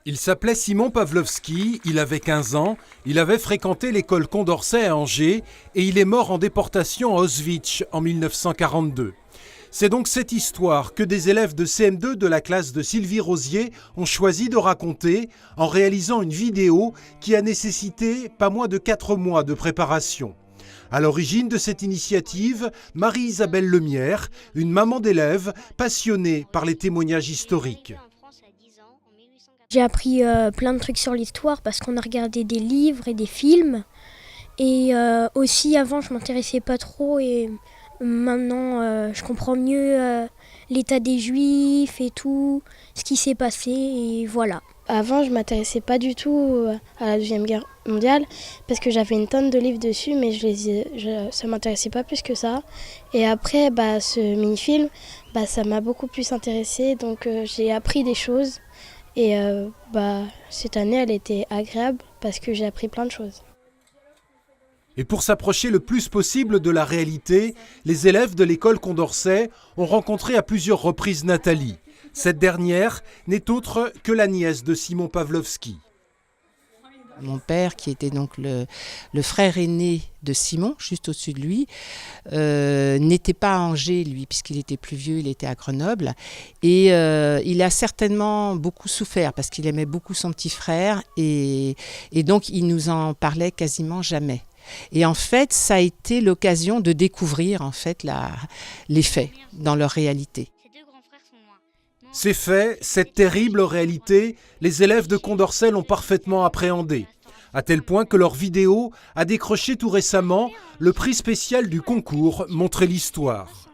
Il s'appelait Simon Pawlowski, il avait 15 ans, il avait fréquenté l'école Condorcet à Angers et il est mort en déportation à Auschwitz en 1942. C'est donc cette histoire que des élèves de CM2 de la classe de Sylvie Rosier ont choisi de raconter en réalisant une vidéo qui a nécessité pas moins de 4 mois de préparation. À l'origine de cette initiative, Marie-Isabelle Lemierre, une maman d'élèves passionnée par les témoignages historiques. J'ai appris plein de trucs sur l'histoire parce qu'on a regardé des livres et des films. Et aussi avant je m'intéressais pas trop et maintenant je comprends mieux l'état des Juifs et tout, ce qui s'est passé et voilà. Avant je m'intéressais pas du tout à la Deuxième Guerre mondiale parce que j'avais une tonne de livres dessus mais ça m'intéressait pas plus que ça. Et après ce mini-film, ça m'a beaucoup plus intéressée donc j'ai appris des choses. Et cette année, elle était agréable parce que j'ai appris plein de choses. Et pour s'approcher le plus possible de la réalité, les élèves de l'école Condorcet ont rencontré à plusieurs reprises Nathalie. Cette dernière n'est autre que la nièce de Simon Pawlowski. Mon père, qui était donc le frère aîné de Simon, juste au-dessus de lui, n'était pas à Angers, lui, puisqu'il était plus vieux, il était à Grenoble. Et il a certainement beaucoup souffert, parce qu'il aimait beaucoup son petit frère, et donc il nous en parlait quasiment jamais. Et en fait, ça a été l'occasion de découvrir en fait, les faits dans leur réalité. Ces faits, cette terrible réalité, les élèves de Condorcet l'ont parfaitement appréhendé, à tel point que leur vidéo a décroché tout récemment le prix spécial du concours Montrer l'histoire.